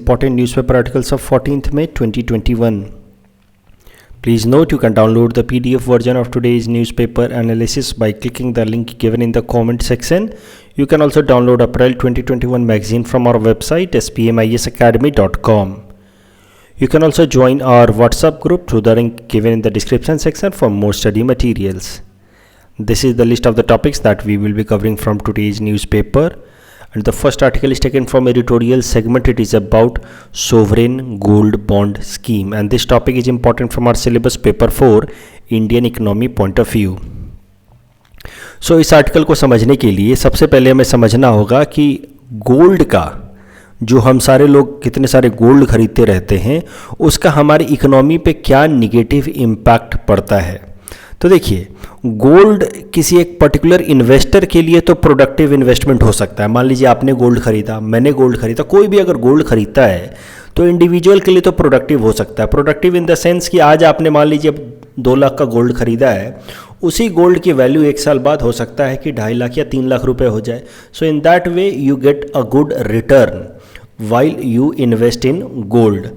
important newspaper articles of 14th May 2021. Please note you can download the PDF version of today's newspaper analysis by clicking the link given in the comment section. You can also download April 2021 magazine from our website spmisacademy.com. You can also join our WhatsApp group through the link given in the description section for more study materials. This is the list of the topics that we will be covering from today's newspaper. And the first article is taken from editorial segment. It is about sovereign gold bond scheme, and this topic is important from our syllabus paper 4 Indian economy point of view. So इस article को समझने के लिए सबसे पहले हमें समझना होगा कि गोल्ड का जो हम सारे लोग कितने सारे गोल्ड खरीदते रहते हैं उसका हमारी इकोनॉमी पे क्या निगेटिव इम्पैक्ट पड़ता है. तो देखिए, गोल्ड किसी एक पर्टिकुलर इन्वेस्टर के लिए तो प्रोडक्टिव इन्वेस्टमेंट हो सकता है. मान लीजिए आपने गोल्ड खरीदा, मैंने गोल्ड खरीदा, कोई भी अगर गोल्ड खरीदता है तो इंडिविजुअल के लिए तो प्रोडक्टिव हो सकता है. प्रोडक्टिव इन द सेंस कि आज आपने मान लीजिए 2 लाख का गोल्ड खरीदा है, उसी गोल्ड की वैल्यू 1 साल बाद हो सकता है कि 2.5 लाख या 3 लाख रुपए हो जाए. So in that way you get a good return while you invest in gold.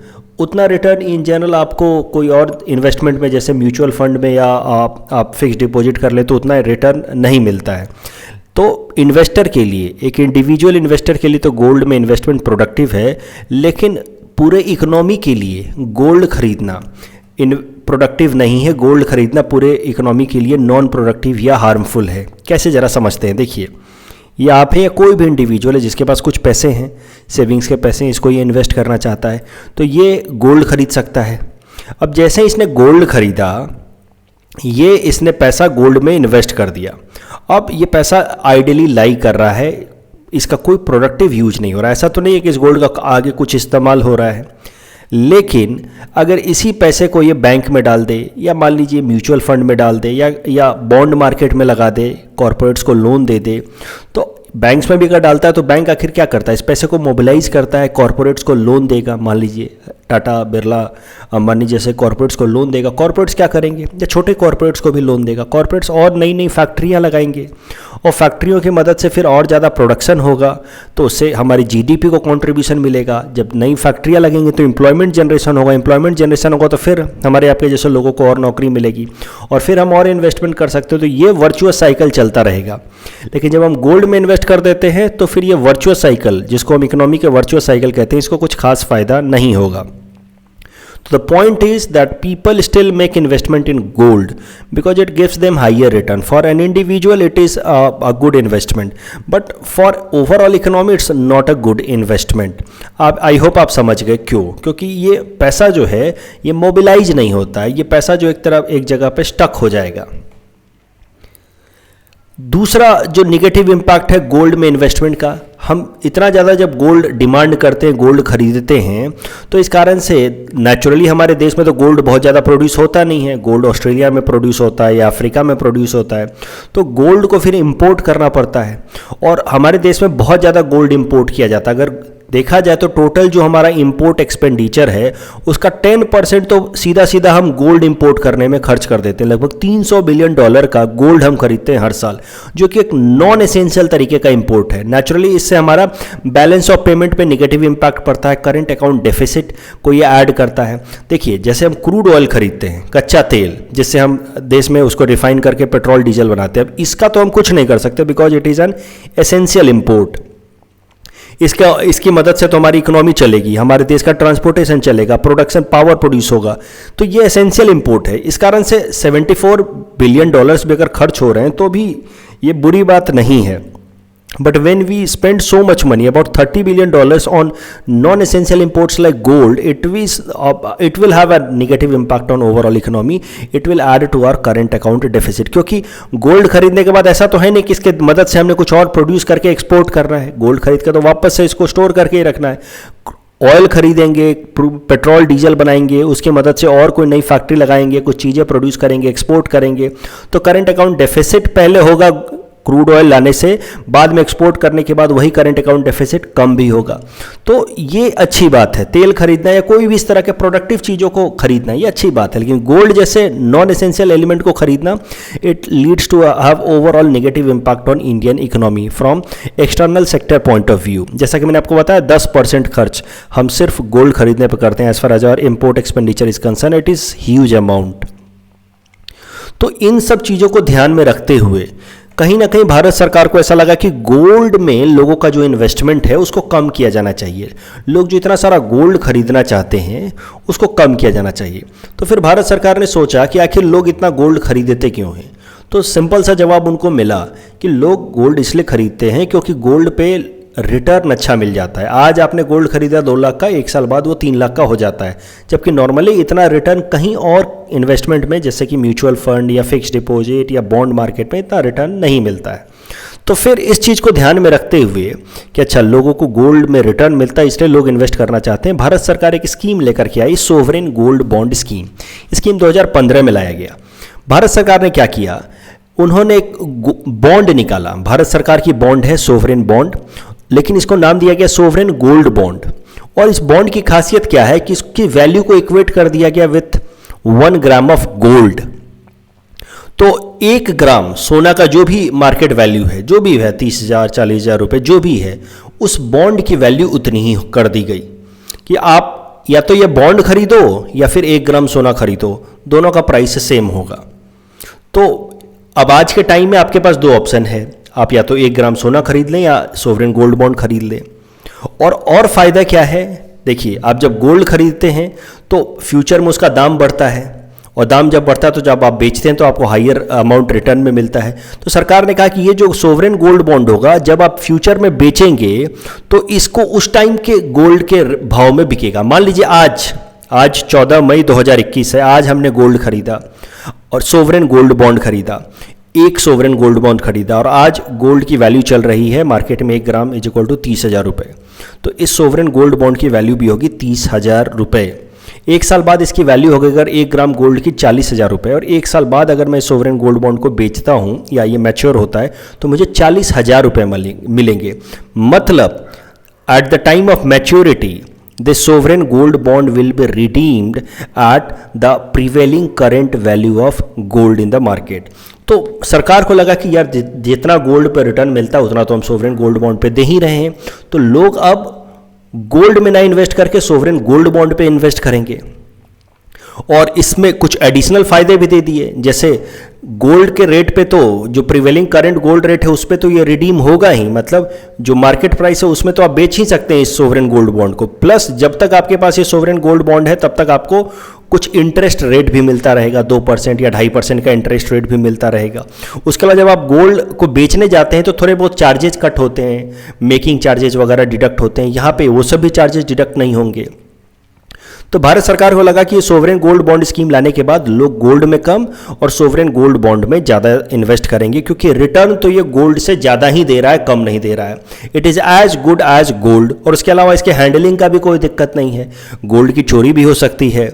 उतना रिटर्न इन जनरल आपको कोई और इन्वेस्टमेंट में जैसे म्यूचुअल फंड में या आप फिक्स डिपॉजिट कर ले तो उतना रिटर्न नहीं मिलता है. तो इन्वेस्टर के लिए, एक इंडिविजुअल इन्वेस्टर के लिए तो गोल्ड में इन्वेस्टमेंट प्रोडक्टिव है, लेकिन पूरे इकोनॉमी के लिए गोल्ड खरीदना प्रोडक्टिव नहीं है. गोल्ड खरीदना पूरे इकोनॉमी के लिए नॉन प्रोडक्टिव या हार्मफुल है. कैसे ज़रा समझते हैं. देखिए, ये आप है या कोई भी इंडिविजुअल है जिसके पास कुछ पैसे हैं, सेविंग्स के पैसे हैं, इसको ये इन्वेस्ट करना चाहता है तो ये गोल्ड खरीद सकता है. अब जैसे इसने गोल्ड खरीदा, ये इसने पैसा गोल्ड में इन्वेस्ट कर दिया. अब ये पैसा आइडियली लाई कर रहा है, इसका कोई प्रोडक्टिव यूज नहीं हो रहा है. ऐसा तो नहीं है कि इस गोल्ड का आगे कुछ इस्तेमाल हो रहा है, लेकिन अगर इसी पैसे को ये बैंक में डाल दे या मान लीजिए म्यूचुअल फंड में डाल दे या बॉन्ड मार्केट में लगा दे, कॉर्पोरेट्स को लोन दे दे, तो बैंक्स में भी अगर डालता है तो बैंक आखिर क्या करता है, इस पैसे को मोबिलाइज करता है, कॉर्पोरेट्स को लोन देगा. मान लीजिए टाटा, बिरला, अंबानी जैसे कॉर्पोरेट्स को लोन देगा. कॉर्पोरेट्स क्या करेंगे, या छोटे कॉर्पोरेट्स को भी लोन देगा. कॉर्पोरेट्स और नई नई फैक्ट्रियां लगाएंगे और फैक्ट्रियों की मदद से फिर और ज़्यादा प्रोडक्शन होगा, तो उससे हमारी जीडीपी को कंट्रीब्यूशन मिलेगा. जब नई फैक्ट्रियां लगेंगी तो एम्प्लॉयमेंट जनरेशन होगा. एम्प्लॉयमेंट जनरेशन होगा तो फिर हमारे आपके जैसे लोगों को और नौकरी मिलेगी और फिर हम और इन्वेस्टमेंट कर सकते हो. तो ये वर्चुअस साइकिल चलता रहेगा. लेकिन जब हम गोल्ड में इन्वेस्ट कर देते हैं तो फिर ये वर्चुअस साइकिल, जिसको हम इकोनॉमी के वर्चुअस साइकिल कहते हैं, इसको कुछ खास फायदा नहीं होगा. So the point is that people still make investment in gold because it gives them higher return. For an individual it is a good investment, but for overall economy it's not a good investment. I hope आप समझ गए क्यों. क्योंकि ये पैसा जो है ये मोबिलाइज नहीं होता है, ये पैसा जो एक जगह पे स्टक हो जाएगा. दूसरा जो निगेटिव इम्पैक्ट है गोल्ड में इन्वेस्टमेंट का, हम इतना ज़्यादा जब गोल्ड डिमांड करते हैं, गोल्ड खरीदते हैं, तो इस कारण से नेचुरली हमारे देश में तो गोल्ड बहुत ज़्यादा प्रोड्यूस होता नहीं है. गोल्ड ऑस्ट्रेलिया में प्रोड्यूस होता है या अफ्रीका में प्रोड्यूस होता है, तो गोल्ड को फिर इंपोर्ट करना पड़ता है और हमारे देश में बहुत ज़्यादा गोल्ड इंपोर्ट किया जाता है. अगर देखा जाए तो टोटल जो हमारा इंपोर्ट एक्सपेंडिचर है उसका 10% तो सीधा सीधा हम गोल्ड इंपोर्ट करने में खर्च कर देते हैं. लगभग $300 बिलियन का गोल्ड हम खरीदते हैं हर साल, जो कि एक नॉन एसेंशियल तरीके का इंपोर्ट है. नेचुरली इससे हमारा बैलेंस ऑफ पेमेंट पे नेगेटिव इंपैक्ट पड़ता है. करंट अकाउंट डेफिसिट को ये ऐड करता है. देखिए, जैसे हम क्रूड ऑयल खरीदते हैं, कच्चा तेल, जिससे हम देश में उसको रिफाइन करके पेट्रोल डीजल बनाते हैं. अब इसका तो हम कुछ नहीं कर सकते because it is an essential import. इसकी मदद से तो हमारी इकोनॉमी चलेगी, हमारे देश का ट्रांसपोर्टेशन चलेगा, प्रोडक्शन पावर प्रोड्यूस होगा, तो ये एसेंशियल इंपोर्ट है. इस कारण से $74 बिलियन भी अगर खर्च हो रहे हैं तो भी ये बुरी बात नहीं है. But when we spend so much money, about $30 billion on non-essential imports like gold, it will have a negative impact on overall economy. It will add to our current account deficit. क्योंकि gold खरीदने के बाद ऐसा तो है नहीं कि इसके मदद से हमने कुछ और प्रोड्यूस करके एक्सपोर्ट करना है. गोल्ड खरीद के तो वापस से इसको स्टोर करके ही रखना है. ऑयल खरीदेंगे, पेट्रोल डीजल बनाएंगे, उसकी मदद से और कोई नई फैक्ट्री लगाएंगे, कुछ चीज़ें प्रोड्यूस करेंगे, एक्सपोर्ट करेंगे, तो करंट अकाउंट डेफिसिट पहले होगा क्रूड ऑयल लाने से बाद में एक्सपोर्ट करने के बाद वही करंट अकाउंट डेफिसिट कम भी होगा। तो ये अच्छी बात है, तेल खरीदना या कोई भी इस तरह के प्रोडक्टिव चीज़ों को खरीदना ये अच्छी बात है, लेकिन गोल्ड जैसे नॉन एसेंशियल एलिमेंट को खरीदना it leads to have overall negative impact on Indian economy from external sector point of view. जैसा कि मैंने आपको बताया 10% खर्च हम सिर्फ गोल्ड खरीदने पर करते हैं। As far as our import expenditure is concern it is huge amount. तो इन सब चीज़ों को ध्यान में रखते हुए कहीं ना कहीं भारत सरकार को ऐसा लगा कि गोल्ड में लोगों का जो इन्वेस्टमेंट है उसको कम किया जाना चाहिए। लोग जो इतना सारा गोल्ड खरीदना चाहते हैं उसको कम किया जाना चाहिए। तो फिर भारत सरकार ने सोचा कि आखिर लोग इतना गोल्ड खरीदते क्यों हैं। तो सिंपल सा जवाब उनको मिला कि लोग गोल्ड इसलिए खरीदते हैं क्योंकि गोल्ड पे रिटर्न अच्छा मिल जाता है। आज आपने गोल्ड खरीदा 2 लाख का, 1 साल बाद वो 3 लाख का हो जाता है, जबकि नॉर्मली इतना रिटर्न कहीं और इन्वेस्टमेंट में जैसे कि म्यूचुअल फंड या फिक्स डिपॉजिट या बॉन्ड मार्केट में इतना रिटर्न नहीं मिलता है। तो फिर इस चीज़ को ध्यान में रखते हुए कि अच्छा लोगों को गोल्ड में रिटर्न मिलता है इसलिए लोग इन्वेस्ट करना चाहते हैं, भारत सरकार एक स्कीम लेकर के आई, sovereign gold bond scheme. Scheme 2015 में लाया गया। भारत सरकार ने क्या किया, उन्होंने एक बॉन्ड निकाला। भारत सरकार की बॉन्ड है सोवरेन बॉन्ड, लेकिन इसको नाम दिया गया सोवरेन गोल्ड बॉन्ड। और इस बॉन्ड की खासियत क्या है कि इसकी वैल्यू को इक्वेट कर दिया गया विथ 1 ग्राम ऑफ गोल्ड। तो 1 ग्राम सोना का जो भी मार्केट वैल्यू है, जो भी है 30,000 40,000 रुपये जो भी है, उस बॉन्ड की वैल्यू उतनी ही कर दी गई कि आप या तो ये बॉन्ड खरीदो या फिर 1 ग्राम सोना खरीदो, दोनों का प्राइस सेम होगा। तो अब आज के टाइम में आपके पास 2 ऑप्शन है, आप या तो 1 ग्राम सोना खरीद लें या सोवरेन गोल्ड बॉन्ड खरीद लें। और फायदा क्या है, देखिए आप जब गोल्ड खरीदते हैं तो फ्यूचर में उसका दाम बढ़ता है, और दाम जब बढ़ता है तो जब आप बेचते हैं तो आपको हायर अमाउंट रिटर्न में मिलता है। तो सरकार ने कहा कि ये जो सोवरेन गोल्ड बॉन्ड होगा जब आप फ्यूचर में बेचेंगे तो इसको उस टाइम के गोल्ड के भाव में बिकेगा। मान लीजिए आज 14 मई 2021 है, आज हमने गोल्ड खरीदा और सोवरेन गोल्ड बॉन्ड खरीदा, एक सोवरेन गोल्ड बॉन्ड खरीदा, और आज गोल्ड की वैल्यू चल रही है मार्केट में 1 ग्राम इज इक्वल टू 30,000 रुपये। तो इस सोवरेन गोल्ड बॉन्ड की वैल्यू भी होगी 30,000 रुपये। 1 साल बाद इसकी वैल्यू होगी अगर 1 ग्राम गोल्ड की 40,000 रुपये, और 1 साल बाद अगर मैं सोवरेन गोल्ड बॉन्ड को बेचता हूँ या ये मैच्योर होता है तो मुझे 40,000 रुपये मिलेंगे। मतलब at the time of maturity the sovereign gold bond will be redeemed at the prevailing current value of gold in the market। तो सरकार को लगा कि यार जितना गोल्ड पर रिटर्न मिलता है उतना तो हम सोवरेन गोल्ड बॉन्ड पे दे ही रहे हैं, तो लोग अब गोल्ड में ना इन्वेस्ट करके सोवरेन गोल्ड बॉन्ड पे इन्वेस्ट करेंगे। और इसमें कुछ एडिशनल फायदे भी दे दिए, जैसे गोल्ड के रेट पे तो जो प्रिवेलिंग करंट गोल्ड रेट है उस पे तो ये रिडीम होगा ही, मतलब जो मार्केट प्राइस है उसमें तो आप बेच ही सकते हैं इस सोवरेन गोल्ड बॉन्ड को। प्लस जब तक आपके पास ये सोवरेन गोल्ड बॉन्ड है तब तक आपको कुछ इंटरेस्ट रेट भी मिलता रहेगा, 2% या 2.5% का इंटरेस्ट रेट भी मिलता रहेगा। उसके बाद जब आप गोल्ड को बेचने जाते हैं तो थोड़े बहुत चार्जेस कट होते हैं, मेकिंग चार्जेस वगैरह डिडक्ट होते हैं, यहाँ पे वो सब भी चार्जेस डिडक्ट नहीं होंगे। तो भारत सरकार को लगा कि ये सोवरेन गोल्ड बॉन्ड स्कीम लाने के बाद लोग गोल्ड में कम और सोवरेन गोल्ड बॉन्ड में ज़्यादा इन्वेस्ट करेंगे, क्योंकि रिटर्न तो ये गोल्ड से ज़्यादा ही दे रहा है, कम नहीं दे रहा है। It is as good as gold. और उसके अलावा इसके हैंडलिंग का भी कोई दिक्कत नहीं है, गोल्ड की चोरी भी हो सकती है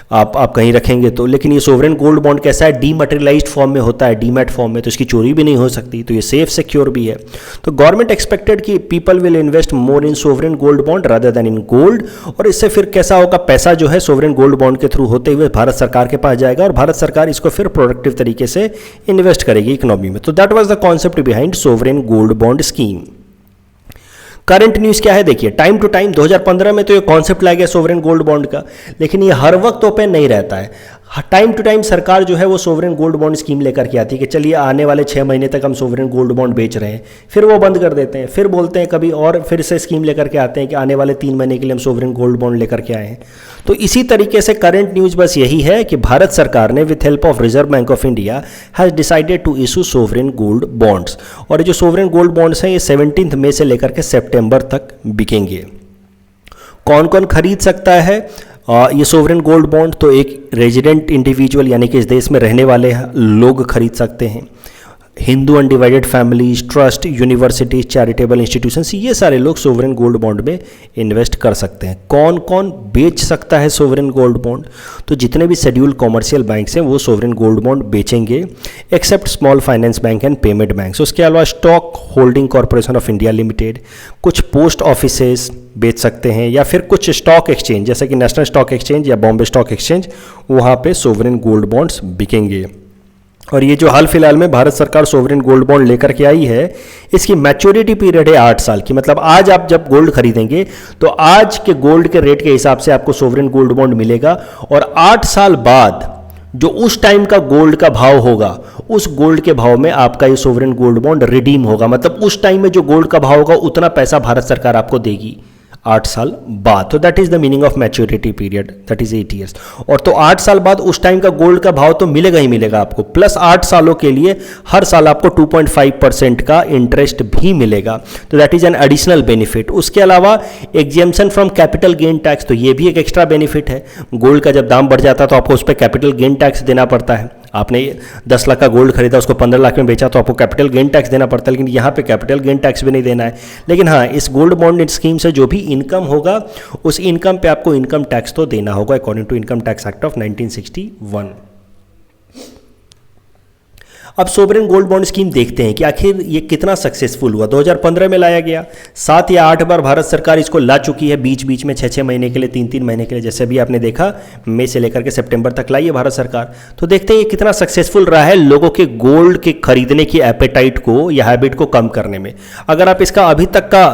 आप कहीं रखेंगे तो, लेकिन ये सोवरेन गोल्ड बॉन्ड कैसा है, डीमटेरियलाइज्ड फॉर्म में होता है, डीमैट फॉर्म में, तो इसकी चोरी भी नहीं हो सकती, तो ये सेफ सिक्योर भी है। तो गवर्नमेंट एक्सपेक्टेड कि people will invest more in sovereign gold bond rather then in gold. और इससे फिर कैसा होगा, पैसा जो है सोवरेन गोल्ड बॉन्ड के थ्रू होते हुए भारत सरकार के पास जाएगा और भारत सरकार इसको फिर प्रोडक्टिव तरीके से इन्वेस्ट करेगी इकोनॉमी में। तो that was the concept behind sovereign gold bond scheme. Current news क्या है, देखिए टाइम टू टाइम 2015 में तो ये कॉन्सेप्ट लाया गया सोवरेन गोल्ड बॉन्ड का, लेकिन ये हर वक्त ओपन नहीं रहता है। टाइम टू टाइम सरकार जो है वो सोवरेन गोल्ड बॉन्ड स्कीम लेकर के आती है कि चलिए आने वाले 6 महीने तक हम सोवरेन गोल्ड बॉन्ड बेच रहे हैं, फिर वो बंद कर देते हैं, फिर बोलते हैं कभी और फिर से स्कीम लेकर के आते हैं कि आने वाले 3 महीने के लिए हम सोवरेन गोल्ड बॉन्ड लेकर के आए हैं। तो इसी तरीके से करंट न्यूज़ बस यही है कि भारत सरकार ने with help of Reserve Bank of India has decided to issue sovereign gold bonds. और ये जो सोवरेन गोल्ड बॉन्ड्स हैं ये 17 मई से लेकर के सितंबर तक बिकेंगे। कौन कौन खरीद सकता है ये सोवरेन गोल्ड बॉन्ड? तो एक रेजिडेंट इंडिविजुअल यानी कि इस देश में रहने वाले लोग खरीद सकते हैं, Hindu undivided families, trust, universities, charitable institutions, ये सारे लोग सोवरेन गोल्ड बॉन्ड में इन्वेस्ट कर सकते हैं। कौन कौन बेच सकता है सोवरेन गोल्ड बॉन्ड? तो जितने भी शेड्यूल कॉमर्शियल बैंक्स हैं वो सोवरेन गोल्ड बॉन्ड बेचेंगे, except small finance bank and payment bank. उसके अलावा stock holding corporation of India limited, कुछ पोस्ट ऑफिसेज बेच सकते हैं, या फिर कुछ स्टॉक एक्सचेंज जैसे कि नेशनल स्टॉक एक्सचेंज या बॉम्बे स्टॉक एक्सचेंज, वहाँ पे सोवरेन गोल्ड बॉन्ड्स बिकेंगे। और ये जो हाल फिलहाल में भारत सरकार सोवरेन गोल्ड बॉन्ड लेकर के आई है, इसकी मैच्योरिटी पीरियड है 8 साल की। मतलब आज आप जब गोल्ड खरीदेंगे तो आज के गोल्ड के रेट के हिसाब से आपको सोवरेन गोल्ड बॉन्ड मिलेगा, और 8 साल बाद जो उस टाइम का गोल्ड का भाव होगा, उस गोल्ड के भाव में आपका ये सोवरेन गोल्ड बॉन्ड रिडीम होगा। मतलब उस टाइम में जो गोल्ड का भाव होगा उतना पैसा भारत सरकार आपको देगी 8 साल बाद। तो that is the meaning of maturity period, that is 8 years. और तो 8 साल बाद उस टाइम का गोल्ड का भाव तो मिलेगा ही मिलेगा आपको, प्लस 8 सालों के लिए हर साल आपको 2.5% का इंटरेस्ट भी मिलेगा। तो that is an additional benefit. उसके अलावा exemption from capital gain tax, तो ये भी एक एक्स्ट्रा बेनिफिट है। गोल्ड का जब दाम बढ़ जाता है तो आपको उस पर कैपिटल गेन टैक्स देना पड़ता है। आपने 10 लाख का गोल्ड खरीदा, उसको 15 लाख में बेचा तो आपको कैपिटल गेन टैक्स देना पड़ता है, लेकिन यहाँ पे कैपिटल गेन टैक्स भी नहीं देना है। लेकिन हाँ, इस गोल्ड बॉन्ड स्कीम से जो भी इनकम होगा उस इनकम पे आपको इनकम टैक्स तो देना होगा according to income tax act of 1961। अब सोवरेन गोल्ड बॉन्ड स्कीम देखते हैं कि आखिर ये कितना सक्सेसफुल हुआ। 2015 में लाया गया, 7 या 8 बार भारत सरकार इसको ला चुकी है, बीच बीच में 6-6 महीने के लिए, 3-3 महीने के लिए, जैसे भी आपने देखा मई से लेकर के सितंबर तक लाई है भारत सरकार। तो देखते हैं ये कितना सक्सेसफुल रहा है लोगों के गोल्ड के खरीदने की एपेटाइट को या हैबिट को कम करने में। अगर आप इसका अभी तक का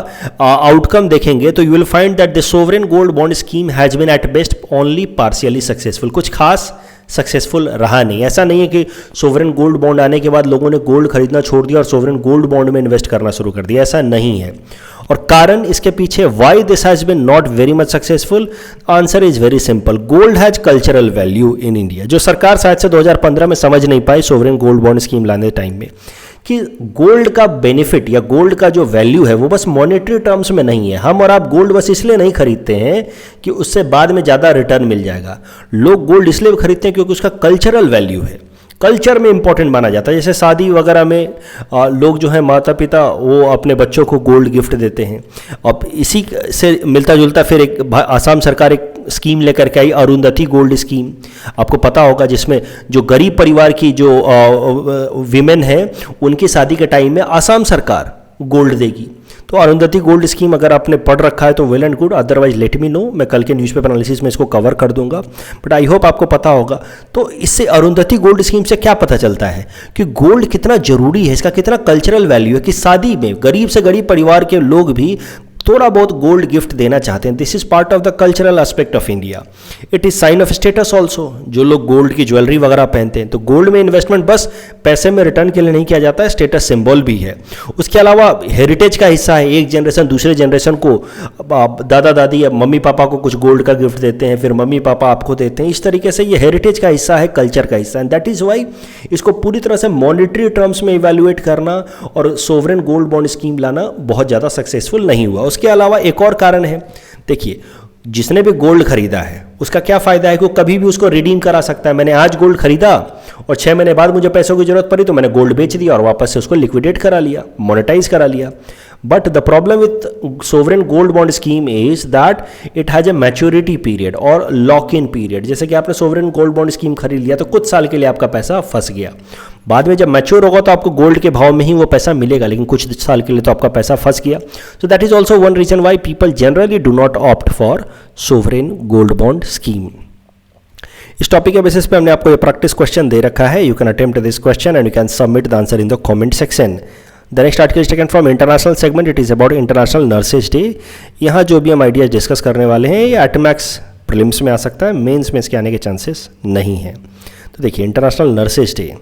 आउटकम देखेंगे तो you will find that the sovereign gold bond scheme has been at best only partially successful. कुछ खास सक्सेसफुल रहा नहीं। ऐसा नहीं है कि सोवरेन गोल्ड बॉन्ड आने के बाद लोगों ने गोल्ड खरीदना छोड़ दिया और सोवरेन गोल्ड बॉन्ड में इन्वेस्ट करना शुरू कर दिया, ऐसा नहीं है। और कारण इसके पीछे why this has been not very much successful, answer is very simple. Gold has cultural value in India, जो सरकार शायद से 2015 में समझ नहीं पाई सोवरेन गोल्ड बॉन्ड स्कीम लाने टाइम में, कि गोल्ड का बेनिफिट या गोल्ड का जो वैल्यू है वो बस मॉनेटरी टर्म्स में नहीं है। हम और आप गोल्ड बस इसलिए नहीं खरीदते हैं कि उससे बाद में ज़्यादा रिटर्न मिल जाएगा। लोग गोल्ड इसलिए खरीदते हैं क्योंकि उसका कल्चरल वैल्यू है, कल्चर में इंपॉर्टेंट माना जाता है। जैसे शादी वगैरह में लोग जो है माता पिता वो अपने बच्चों को गोल्ड गिफ्ट देते हैं। अब इसी से मिलता जुलता फिर एक आसाम सरकार एक स्कीम लेकर के आई, अरुंधति गोल्ड स्कीम, आपको पता होगा, जिसमें जो गरीब परिवार की जो विमेन है उनकी शादी के टाइम में आसाम सरकार गोल्ड देगी। तो अरुंधति गोल्ड स्कीम अगर आपने पढ़ रखा है तो well and good, otherwise let me know, मैं कल के न्यूज़पेपर एनालिसिस में इसको कवर कर दूंगा, बट आई होप आपको पता होगा। तो इससे अरुंधति गोल्ड स्कीम से क्या पता चलता है कि गोल्ड कितना जरूरी है, इसका कितना कल्चरल वैल्यू है, कि शादी में गरीब से गरीब परिवार के लोग भी थोड़ा बहुत गोल्ड गिफ्ट देना चाहते हैं। This is part of the cultural aspect of India. It is sine of status also. जो लोग गोल्ड की ज्वेलरी वगैरह पहनते हैं, तो गोल्ड में इन्वेस्टमेंट बस पैसे में रिटर्न के लिए नहीं किया जाता है, स्टेटस सिंबल भी है। उसके अलावा हेरिटेज का हिस्सा है, एक जनरेशन दूसरे जनरेशन को, दादा दादी या मम्मी पापा को कुछ गोल्ड का गिफ्ट देते हैं, फिर मम्मी पापा आपको देते हैं। इस तरीके से ये हेरिटेज का हिस्सा है, कल्चर का हिस्सा है। दैट इज वाई इसको पूरी तरह से मॉनिटरी टर्म्स में इवेल्युएट करना और सोवरेन गोल्ड बॉन्ड स्कीम लाना बहुत ज़्यादा सक्सेसफुल नहीं हुआ। उसके अलावा एक और कारण है, देखिए, जिसने भी गोल्ड खरीदा है उसका क्या फायदा है कि वो कभी भी उसको रिडीम करा सकता है। मैंने आज गोल्ड खरीदा और 6 महीने बाद मुझे पैसों की जरूरत पड़ी तो मैंने गोल्ड बेच दिया और वापस से उसको लिक्विडेट करा लिया, मोनेटाइज करा लिया। But the problem with sovereign gold bond scheme is that it has a maturity period और लॉक इन पीरियड। जैसे कि आपने सोवरेन गोल्ड बॉन्ड स्कीम खरीद लिया तो कुछ साल के लिए आपका पैसा फंस गया, बाद में जब मैच्योर होगा तो आपको गोल्ड के भाव में ही वो पैसा मिलेगा, लेकिन कुछ साल के लिए तो आपका पैसा फंस गया। So that is also one reason why people generally do not opt for sovereign gold bond scheme. इस टॉपिक के बेसिस पे हमने आपको ये प्रैक्टिस क्वेश्चन दे रखा है। You can attempt this question and you can submit the answer in the comment section. The next article is taken from international segment, it is about international nurses day. यहाँ जो भी हम ideas discuss करने वाले हैं ये एटमैक्स prelims में आ सकता है, मेंस में इसके आने के चांसेस नहीं हैं। तो देखिए, international nurses day,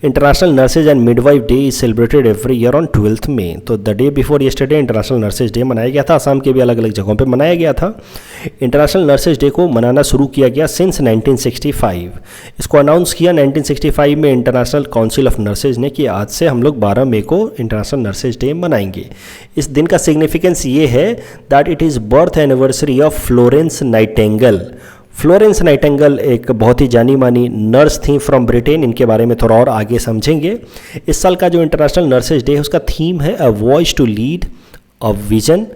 international nurses and midwife day is celebrated every year on 12th मई। तो the day before yesterday international nurses day मनाया गया था, असम के भी अलग अलग जगहों पे मनाया गया था। इंटरनेशनल नर्सेज डे को मनाना शुरू किया गया सिंस 1965। इसको अनाउंस किया 1965 में इंटरनेशनल काउंसिल ऑफ नर्सेज ने कि आज से हम लोग 12 मई को इंटरनेशनल नर्सेज डे मनाएंगे। इस दिन का सिग्निफिकेंस ये है that it is birth anniversary of Florence Nightingale. Florence Nightingale एक बहुत ही जानी मानी नर्स थी फ्रॉम ब्रिटेन। इनके बारे में थोड़ा और आगे समझेंगे। इस साल का जो इंटरनेशनल नर्सेज डे है उसका थीम है a voice to lead a vision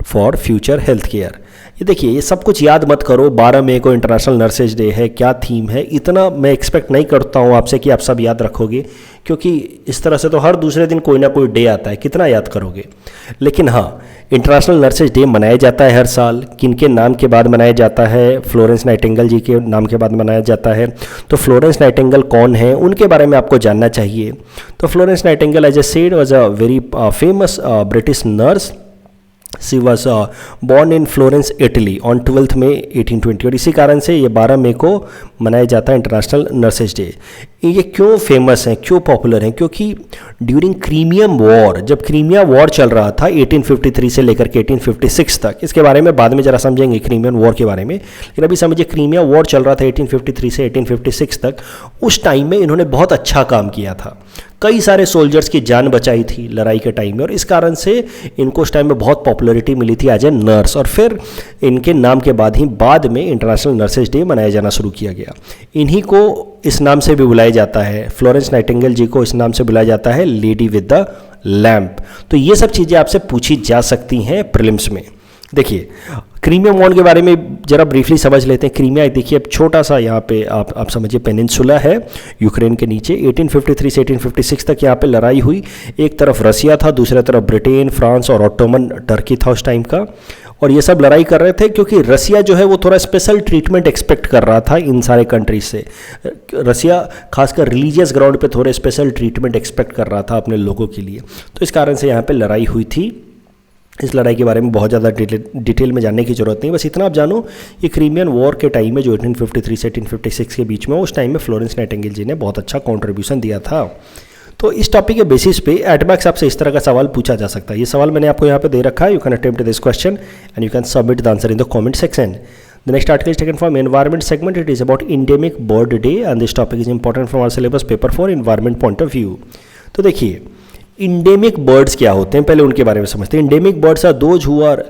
for future health care. ये देखिए, ये सब कुछ याद मत करो, 12 मई को इंटरनेशनल नर्सेज डे है, क्या थीम है, इतना मैं एक्सपेक्ट नहीं करता हूँ आपसे कि आप सब याद रखोगे, क्योंकि इस तरह से तो हर दूसरे दिन कोई ना कोई डे आता है, कितना याद करोगे। लेकिन हाँ, इंटरनेशनल नर्सेज डे मनाया जाता है हर साल। किनके नाम के बाद मनाया जाता है? फ्लोरेंस नाइटिंगेल जी के नाम के बाद मनाया जाता है। तो फ्लोरेंस नाइटिंगेल कौन है, उनके बारे में आपको जानना चाहिए। तो Florence Nightingale, as I said, was a very famous British nurse. She was born in Florence Italy on 12 May 1820, और इसी कारण से ये 12 मई को मनाया जाता है इंटरनेशनल नर्सेज डे। ये क्यों फेमस हैं, क्यों पॉपुलर हैं? क्योंकि ड्यूरिंग क्रीमियम वॉर, जब क्रीमिया वॉर चल रहा था 1853 से लेकर के 1856 तक, इसके बारे में बाद में जरा समझेंगे क्रीमियन वॉर के बारे में, लेकिन अभी समझिए क्रीमिया वॉर चल रहा था 1853 से 1856 तक। उस टाइम में इन्होंने बहुत अच्छा काम किया था, कई सारे सोल्जर्स की जान बचाई थी लड़ाई के टाइम में, और इस कारण से इनको उस टाइम में बहुत पॉपुलैरिटी मिली थी एज ए नर्स। और फिर इनके नाम के बाद ही बाद में इंटरनेशनल नर्सेज डे मनाया जाना शुरू किया गया। इन्हीं को इस नाम से भी बुलाया जाता है, फ्लोरेंस नाइटिंगेल जी को इस नाम से बुलाया जाता है लेडी विद द लैम्प। तो ये सब चीज़ें आपसे पूछी जा सकती हैं प्रीलिम्स में। देखिए, क्रीमिया वॉर के बारे में जरा ब्रीफली समझ लेते हैं। क्रीमिया देखिए, अब छोटा सा यहाँ पे आप समझिए पेनिनसुला है यूक्रेन के नीचे। 1853 से 1856 तक यहाँ पे लड़ाई हुई। एक तरफ रसिया था, दूसरी तरफ ब्रिटेन, फ्रांस और ऑटोमन टर्की था उस टाइम का, और ये सब लड़ाई कर रहे थे क्योंकि रसिया जो है वो थोड़ा स्पेशल ट्रीटमेंट एक्सपेक्ट कर रहा था इन सारे कंट्रीज से। रसिया खासकर रिलीजियस ग्राउंड पे थोड़े स्पेशल ट्रीटमेंट एक्सपेक्ट कर रहा था अपने लोगों के लिए, तो इस कारण से यहाँ पे लड़ाई हुई थी। इस लड़ाई के बारे में बहुत ज़्यादा डिटेल में जानने की ज़रूरत नहीं, बस इतना आप जानो ये क्रीमियन वॉर के टाइम में जो 1853 से 1856 के बीच में, उस टाइम में फ्लोरेंस नाइटिंगेल जी ने बहुत अच्छा कॉन्ट्रीब्यूशन दिया था। तो इस टॉपिक के बेसिस पे एटमैक्स आपसे इस तरह का सवाल पूछा जा सकता है। ये सवाल मैंने आपको यहाँ पे दे रखा है। You can attempt this question and you can submit the answer in the comment section. The next article is taken from environment segment. It is about endemic bird day and this topic is important from our syllabus paper for environment point of view. तो देखिए, endemic birds क्या होते हैं, पहले उनके बारे में समझते हैं। Endemic birds are those who are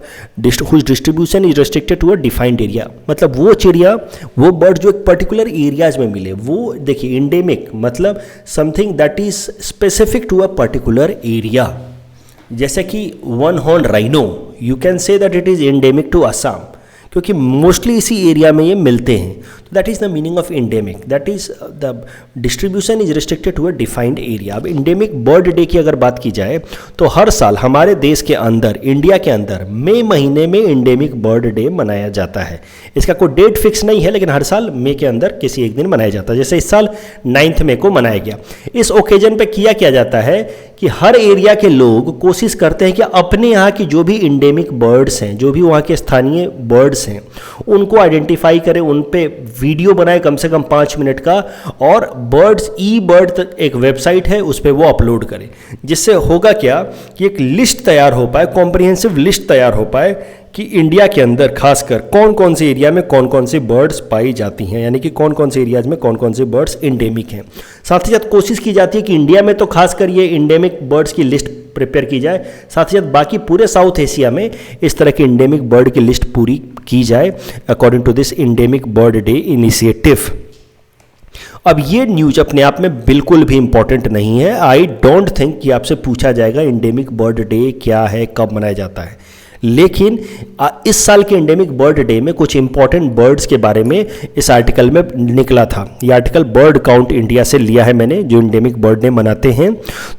whose distribution is restricted to a defined area. मतलब वो चिड़िया, वो बर्ड जो एक पर्टिकुलर एरियाज में मिले, वो देखिए इंडेमिक मतलब something that is specific to a particular area. जैसे कि one horn rhino, you can say that it is endemic to Assam, क्योंकि मोस्टली इसी एरिया में ये मिलते हैं। तो that is the meaning of endemic, that is the distribution is restricted to a defined area. अब इंडेमिक बर्ड डे की अगर बात की जाए तो हर साल हमारे देश के अंदर, इंडिया के अंदर मई महीने में इंडेमिक बर्ड डे मनाया जाता है। इसका कोई डेट फिक्स नहीं है, लेकिन हर साल मई के अंदर किसी एक दिन मनाया जाता है। जैसे इस साल 9 मई को मनाया गया। इस ओकेजन पे किया जाता है कि हर एरिया के लोग कोशिश करते हैं कि अपने यहाँ की जो भी इंडेमिक बर्ड्स हैं, जो भी वहाँ के स्थानीय बर्ड्स हैं, उनको आइडेंटिफाई करें, उन पे वीडियो बनाए कम से कम 5 मिनट का, और बर्ड्स ई बर्ड एक वेबसाइट है उस पर वो अपलोड करें। जिससे होगा क्या कि एक लिस्ट तैयार हो पाए, कॉम्प्रिहेंसिव लिस्ट तैयार हो पाए कि इंडिया के अंदर खासकर कौन कौन से एरिया में कौन कौन सी बर्ड्स पाई जाती हैं, यानी कि कौन कौन से एरियाज में कौन कौन से बर्ड्स इंडेमिक हैं। साथ ही साथ कोशिश की जाती है कि इंडिया में तो खासकर ये इंडेमिक बर्ड्स की लिस्ट प्रिपेयर की जाए, साथ ही साथ बाकी पूरे साउथ एशिया में इस तरह की इंडेमिक बर्ड की लिस्ट पूरी की जाए according to this endemic bird day initiative. अब ये न्यूज अपने आप में बिल्कुल भी इंपॉर्टेंट नहीं है। आई डोंट थिंक कि आपसे पूछा जाएगा इंडेमिक बर्ड डे क्या है, कब मनाया जाता है। लेकिन इस साल के इंडेमिक बर्ड डे में कुछ इंपॉर्टेंट बर्ड्स के बारे में इस आर्टिकल में निकला था। ये आर्टिकल बर्ड काउंट इंडिया से लिया है मैंने, जो इंडेमिक बर्ड डे मनाते हैं।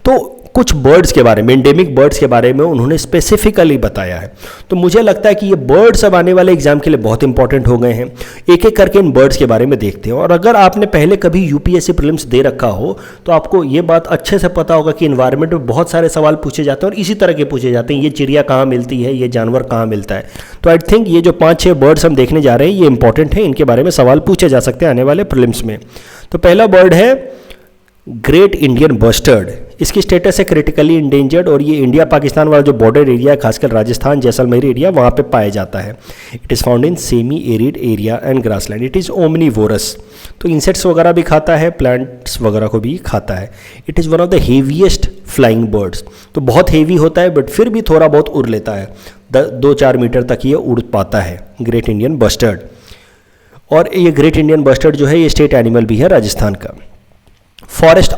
तो कुछ बर्ड्स के बारे में, इंडेमिक बर्ड्स के बारे में उन्होंने स्पेसिफिकली बताया है। तो मुझे लगता है कि ये बर्ड्स अब आने वाले एग्जाम के लिए बहुत इंपॉर्टेंट हो गए हैं। एक एक करके इन बर्ड्स के बारे में देखते हैं। और अगर आपने पहले कभी यूपीएससी प्रीलिम्स दे रखा हो तो आपको ये बात अच्छे से पता होगा कि इन्वायरमेंट में बहुत सारे सवाल पूछे जाते हैं और इसी तरह के पूछे जाते हैं। ये चिड़िया कहाँ मिलती है, ये जानवर कहाँ मिलता है। तो आई थिंक ये जो 5-6 बर्ड्स हम देखने जा रहे हैं ये इंपॉर्टेंट है, इनके बारे में सवाल पूछे जा सकते हैं आने वाले प्रीलिम्स में। तो पहला बर्ड है ग्रेट इंडियन बस्टर्ड। इसकी स्टेटस है क्रिटिकली इंडेंजर्ड और ये इंडिया पाकिस्तान वाला जो बॉर्डर एरिया है, खासकर राजस्थान जैसलमेर एरिया, वहाँ पे पाया जाता है। It is found in semi arid area and grassland. It is omnivorous, तो इंसेक्ट्स वगैरह भी खाता है, प्लांट्स वगैरह को भी खाता है। It is one of the heaviest flying birds, तो बहुत हेवी होता है बट फिर भी थोड़ा बहुत उड़ लेता है, 2-4 मीटर तक ये उड़ पाता है ग्रेट इंडियन बस्टर्ड। और ये ग्रेट इंडियन बस्टर्ड जो है ये स्टेट एनिमल भी है राजस्थान का। Forest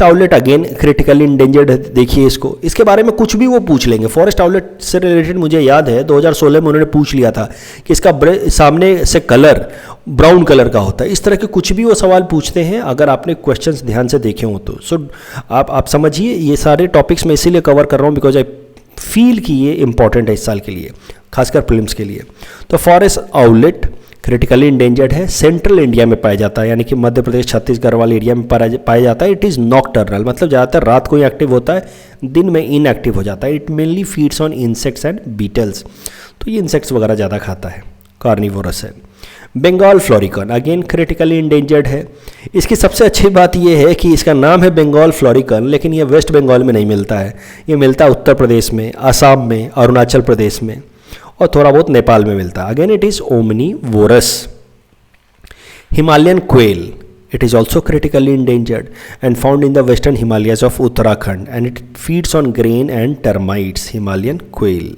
outlet again critically endangered है। देखिए इसको, इसके बारे में कुछ भी वो पूछ लेंगे। फॉरेस्ट आउटलेट से रिलेटेड मुझे याद है 2016 में उन्होंने पूछ लिया था कि इसका सामने से कलर ब्राउन कलर का होता है। इस तरह के कुछ भी वो सवाल पूछते हैं अगर आपने क्वेश्चंस ध्यान से देखे हो तो। सो आप समझिए, ये सारे टॉपिक्स मैं इसीलिए कवर कर रहा हूँ बिकॉज आई फील कि ये इंपॉर्टेंट है इस साल के लिए, खासकर प्रीलिम्स के लिए। तो फॉरेस्ट आउटलेट क्रिटिकली इंडेंजर्ड है, सेंट्रल इंडिया में पाया जाता है, यानी कि मध्य प्रदेश छत्तीसगढ़ वाले एरिया में पाया जाता है। इट इज़ नॉकटर्नल, मतलब ज़्यादातर रात को ही एक्टिव होता है, दिन में इनएक्टिव हो जाता है। It mainly feeds on insects and beetles, तो ये इंसेक्ट्स वगैरह ज़्यादा खाता है, कार्निवोरस है। Bengal florican again critically endangered है। इसकी सबसे अच्छी बात यह है कि इसका नाम है बंगाल फ्लोरिकन, लेकिन ये वेस्ट बंगाल में नहीं मिलता है, ये मिलता है उत्तर प्रदेश में, असम में, अरुणाचल प्रदेश में और थोड़ा बहुत नेपाल में मिलता है। Again it is omnivorous. Himalayan quail, it is also critically endangered and found in the western Himalayas of Uttarakhand and it feeds on grain and termites. Himalayan quail.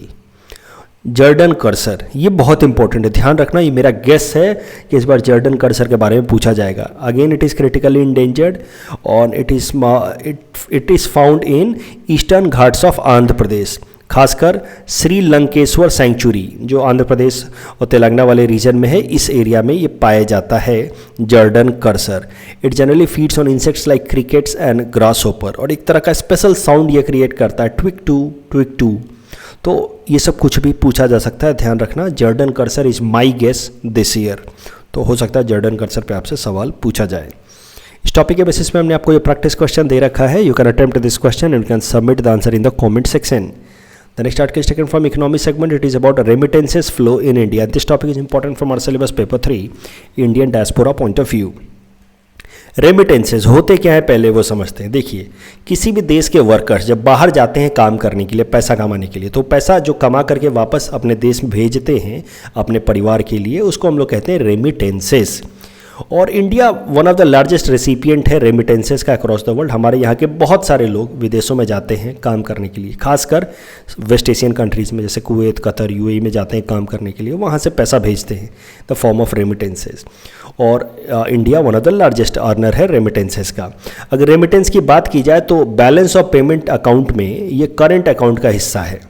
Jordan cursor, ये बहुत इंपॉर्टेंट है, ध्यान रखना, ये मेरा guess है कि इस बार जर्डन कर्सर के बारे में पूछा जाएगा। Again it is critically endangered और it is found in Eastern Ghats of Andhra Pradesh, खासकर श्रीलंकेश्वर सेंचुरी जो आंध्र प्रदेश और तेलंगाना वाले रीजन में है, इस एरिया में ये पाया जाता है Jerdon courser. It generally feeds on insects like crickets and grasshopper और एक तरह का स्पेशल साउंड ये क्रिएट करता है, ट्विक टू। तो ये सब कुछ भी पूछा जा सकता है, ध्यान रखना। Jerdon courser is my guess this year, तो हो सकता है जर्डन कर्सर पे आपसे सवाल पूछा जाए। इस टॉपिक के बेसिस में हमने आपको ये प्रैक्टिस क्वेश्चन दे रखा है। You can attempt this question and can submit the answer in the comment section. The next article is taken from economy segment. It is about remittances flow in India. This topic is important from our syllabus paper 3, Indian diaspora point of view. Remittances होते क्या है पहले वो समझते हैं। देखिए, किसी भी देश के वर्कर्स जब बाहर जाते हैं काम करने के लिए, पैसा कमाने के लिए, तो पैसा जो कमा करके वापस अपने देश में भेजते हैं अपने परिवार के लिए, उसको हम लोग कहते हैं रेमिटेंसेज। और India one of the largest recipient है रेमिटेंसेस का अक्रॉस द वर्ल्ड। हमारे यहाँ के बहुत सारे लोग विदेशों में जाते हैं काम करने के लिए, खासकर वेस्ट एशियन कंट्रीज़ में जैसे कुवैत, कतर, यूएई में जाते हैं काम करने के लिए, वहाँ से पैसा भेजते हैं द फॉर्म ऑफ रेमिटेंसेस। और India one of the largest earner है रेमिटेंसेस का। अगर रेमिटेंस की बात की जाए तो बैलेंस ऑफ पेमेंट अकाउंट में ये करंट अकाउंट का हिस्सा है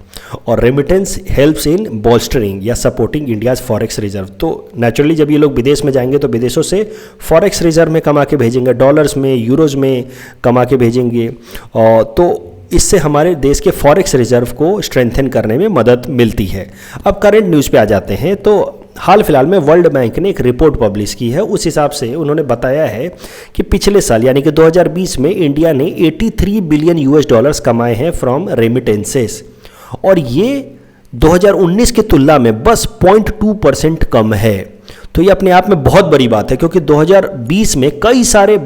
और रेमिटेंस हेल्प्स इन बोल्स्टरिंग या सपोर्टिंग इंडियाज फॉरेक्स रिजर्व। तो नेचुरली जब ये लोग विदेश में जाएंगे तो विदेशों से फॉरेक्स रिजर्व में कमा के भेजेंगे, डॉलर्स में, यूरोज में कमा के भेजेंगे, और तो इससे हमारे देश के फॉरेक्स रिजर्व को स्ट्रेंथन करने में मदद मिलती है। अब करंट न्यूज़ पे आ जाते हैं, तो हाल फिलहाल में वर्ल्ड बैंक ने एक रिपोर्ट पब्लिश की है। उस हिसाब से उन्होंने बताया है कि पिछले साल यानी कि 2020 में इंडिया ने 83 बिलियन यूएस डॉलर्स कमाए हैं फ्रॉम रेमिटेंसेस, और ये 2019 की तुलना में बस 0.2% कम है। तो ये अपने आप में बहुत बड़ी बात है, क्योंकि 2020 में कई सारे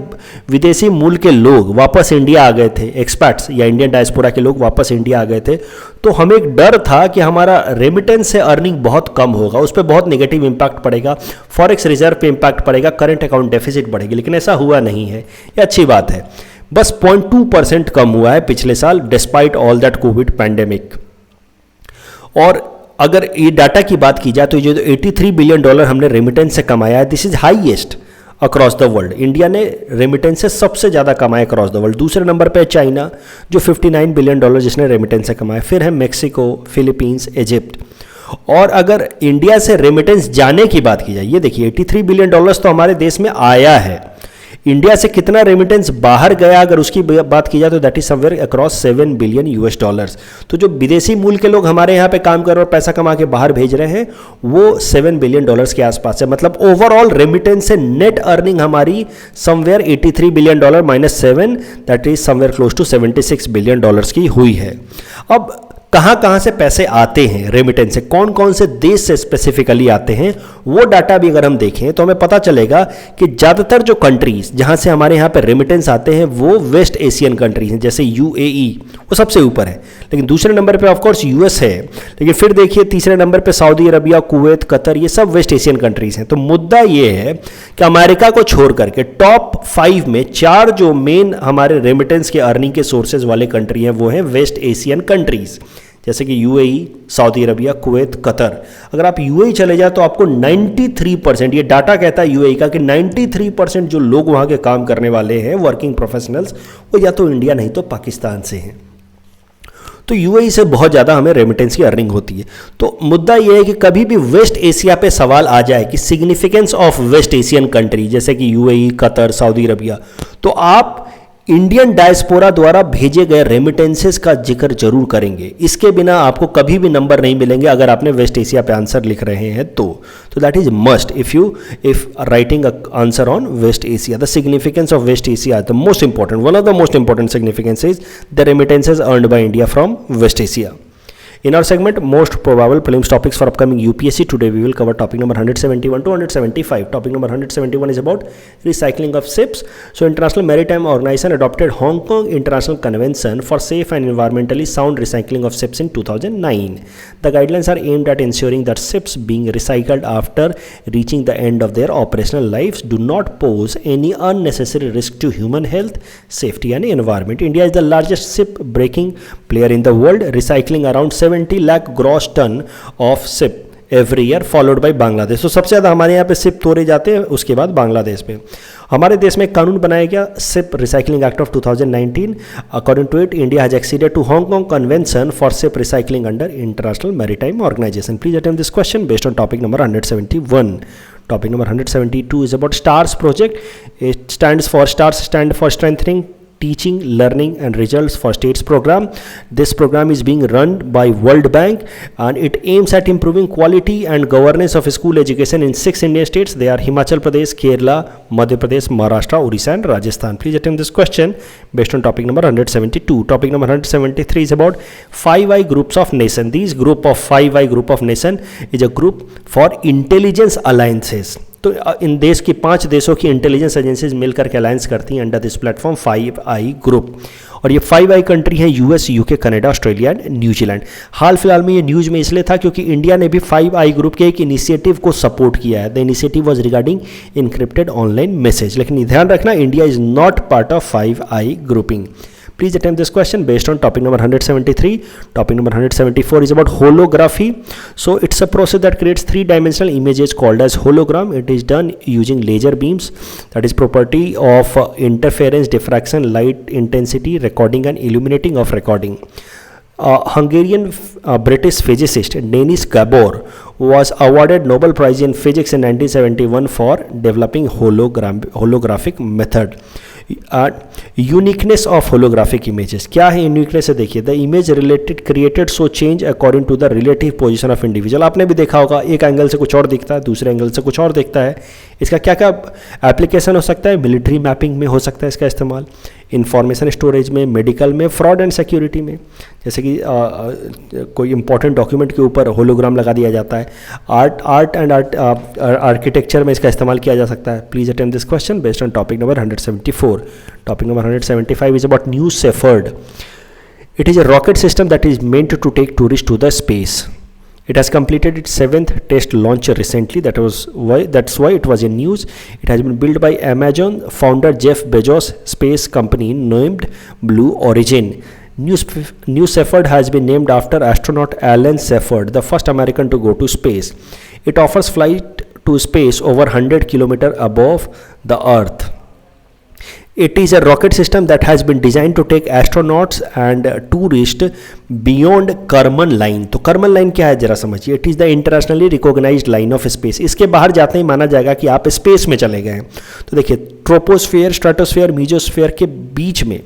विदेशी मूल के लोग वापस इंडिया आ गए थे, एक्सपैट्स या इंडियन डायस्पोरा के लोग वापस इंडिया आ गए थे। तो हमें एक डर था कि हमारा रेमिटेंस से अर्निंग बहुत कम होगा, उस पर बहुत नेगेटिव इम्पैक्ट पड़ेगा, फॉरेक्स रिजर्व पे इम्पैक्ट पड़ेगा, करंट अकाउंट डेफिसिट बढ़ेगी, लेकिन ऐसा हुआ नहीं है। ये अच्छी बात है, बस 0.2% कम हुआ है पिछले साल despite all that Covid pandemic. और अगर ये डाटा की बात की जाए तो जो 83 बिलियन डॉलर हमने रेमिटेंस से कमाया है, this is highest across the world. India ने रेमिटेंस से सबसे ज़्यादा कमाया अक्रॉस द वर्ल्ड। दूसरे नंबर पे है चाइना जो 59 बिलियन डॉलर जिसने रेमिटेंस से कमाया, फिर है मेक्सिको, फिलीपींस, इजिप्ट। और अगर इंडिया से रेमिटेंस जाने की बात की जाए, ये देखिए 83 बिलियन डॉलर्स तो हमारे देश में आया है, इंडिया से कितना रेमिटेंस बाहर गया अगर उसकी बात की जाए तो that is somewhere across 7 billion US dollars. तो जो विदेशी मूल के लोग हमारे यहाँ पे काम कर रहे और पैसा कमा के बाहर भेज रहे हैं वो 7 बिलियन डॉलर्स के आसपास है। मतलब ओवरऑल रेमिटेंस से नेट अर्निंग हमारी somewhere 83 billion dollar minus 7 that is somewhere close to 76 billion dollars की हुई है। अब कहाँ से पैसे आते हैं रेमिटेंस से, कौन कौन से देश से स्पेसिफिकली आते हैं, वो डाटा भी अगर हम देखें तो हमें पता चलेगा कि ज़्यादातर जो कंट्रीज जहाँ से हमारे यहाँ पे रेमिटेंस आते हैं वो वेस्ट एशियन कंट्रीज हैं, जैसे यूएई वो सबसे ऊपर है, लेकिन दूसरे नंबर पे ऑफ कोर्स यूएस है, लेकिन फिर देखिए तीसरे नंबर पे सऊदी अरबिया, कुवैत, कतर, ये सब वेस्ट एशियन कंट्रीज हैं। तो मुद्दा ये है कि अमेरिका को छोड़ करके टॉप 5 में 4 जो मेन हमारे रेमिटेंस के अर्निंग के सोर्सेज वाले कंट्री हैं वो हैं वेस्ट एशियन कंट्रीज, जैसे कि UAE, Saudi Arabia, Kuwait, Qatar. अगर आप यूएई चले जाए तो आपको 93%, ये डाटा कहता है यूएई का कि 93% जो लोग वहाँ के काम करने वाले हैं, वर्किंग प्रोफेशनल्स, वो या तो इंडिया नहीं तो पाकिस्तान से हैं। तो यूएई से बहुत ज़्यादा हमें रेमिटेंस की अर्निंग होती है। तो मुद्दा ये है कि कभी भी वेस्ट एशिया पे सवाल आ जाए कि significance of West Asian country जैसे कि यूएई, कतर, सऊदी अरबिया, तो आप इंडियन डायस्पोरा द्वारा भेजे गए रेमिटेंसेस का जिक्र जरूर करेंगे। इसके बिना आपको कभी भी नंबर नहीं मिलेंगे अगर आपने वेस्ट एशिया पे आंसर लिख रहे हैं तो that is must if writing answer on West Asia. The significance of West Asia, the most important, one of the most important significance is the remittances earned by India from West Asia. In our segment, most probable prelims topics for upcoming UPSC, today we will cover topic number 171 to 175. Topic number 171 is about recycling of ships. So, International Maritime Organization adopted Hong Kong International Convention for Safe and Environmentally Sound Recycling of Ships in 2009. The guidelines are aimed at ensuring that ships being recycled after reaching the end of their operational lives do not pose any unnecessary risk to human health, safety and environment. India is the largest ship breaking player in the world, recycling around 70 lakh gross ton of ship every year, followed by Bangladesh. तो सबसे ज़्यादा हमारे यहाँ पे ship तोड़े जाते हैं, उसके बाद बांग्लादेश में. हमारे देश में एक कानून बनाया गया, ship recycling act of 2019. According to it, India has acceded to Hong Kong convention for ship recycling under international maritime organization. Please attempt this question based on topic number 171. Topic number 172 is about STARS project. It stands for Strengthening Teaching, Learning and Results for States program. This program is being run by World Bank and it aims at improving quality and governance of school education in 6 Indian states. They are Himachal Pradesh, Kerala, Madhya Pradesh, Maharashtra, Orissa and Rajasthan. Please attempt this question based on topic number 172. Topic number 173 is about 5I groups of nation. These group of 5I group of nation is a group for intelligence alliances. तो इन देश की 5 देशों की intelligence agencies मिलकर के alliance करती हैं under this platform 5I group. और ये 5I कंट्री हैं US, UK, Canada, Australia and New Zealand. हाल फिलहाल में ये न्यूज़ में इसलिए था क्योंकि इंडिया ने भी 5I ग्रुप के एक इनिशिएटिव को सपोर्ट किया है. The initiative was regarding encrypted online message. लेकिन ध्यान रखना, India is not part of 5I grouping. Please attempt this question based on topic number 173. Topic number 174 is about holography. So it's a process that creates 3-dimensional images called as hologram. It is done using laser beams, that is property of interference, diffraction, light intensity, recording and illuminating of recording. Hungarian British physicist Denis Gabor was awarded Nobel Prize in Physics in 1971 for developing holographic method. Uniqueness of holographic images. क्या है uniqueness है? देखिए, the image related created so change according to the relative position of individual. आपने भी देखा होगा, एक angle से कुछ और दिखता है, दूसरे एंगल से कुछ और दिखता है. इसका क्या क्या एप्लीकेशन हो सकता है? मिलिट्री मैपिंग में हो सकता है इसका इस्तेमाल, इंफॉर्मेशन स्टोरेज में, मेडिकल में, फ्रॉड एंड सिक्योरिटी में. जैसे कि कोई इंपॉर्टेंट डॉक्यूमेंट के ऊपर होलोग्राम लगा दिया जाता है. आर्ट एंड आर्किटेक्चर में इसका इस्तेमाल किया जा सकता है. Please attempt this question based on topic number 174. Topic number 175 is about New Shepard. It is a rocket system that is meant to take tourists to the space. It has completed its 7th test launch recently. That's why it was in news. It has been built by Amazon founder Jeff Bezos' space company named Blue Origin. New Shepard has been named after astronaut Alan Shepard, the first American to go to space. It offers flight to space over 100 kilometers above the Earth. It is a rocket system that has been designed to take astronauts and tourists beyond Karman line. तो Karman line क्या है जरा समझिए. It is the internationally recognized line of space. इसके बाहर जाते ही माना जाएगा कि आप स्पेस में चले गए. तो देखिए, ट्रोपोस्फेयर, स्ट्रेटोस्फेयर, मीजोस्फेयर के बीच में,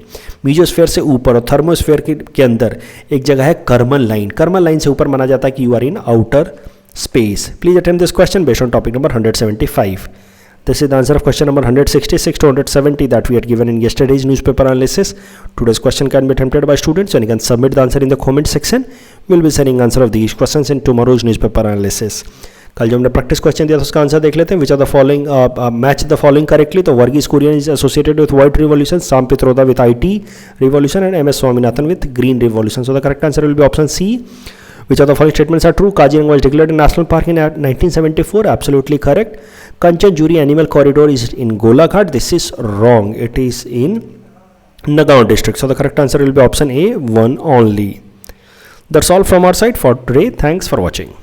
मीजोस्फेयर से ऊपर और थर्मोस्फेयर के अंदर एक जगह है करमन लाइन. करमन लाइन से ऊपर माना जाता है कि you are in outer space. Please attempt this question based on topic number 175. This is the answer of question number 166 to 170 that we had given in yesterday's newspaper analysis. Today's question can be attempted by students and you can submit the answer in the comment section. We will be sending answer of these questions in tomorrow's newspaper analysis. कल जो हमने practice question दिया था उसका answer देख लेते हैं. Which are the following match the following correctly. तो Verghese Kurien is associated with white revolution, Sam Pitroda with IT revolution and MS Swaminathan with green revolution. So the correct answer will be option C. Which of the following statements are true? Kaziranga was declared a national park in 1974. Absolutely correct. Kanchanjuri Animal Corridor is in Golaghat. This is wrong. It is in Nagaon district. So the correct answer will be option A, 1 only. That's all from our side for today. Thanks for watching.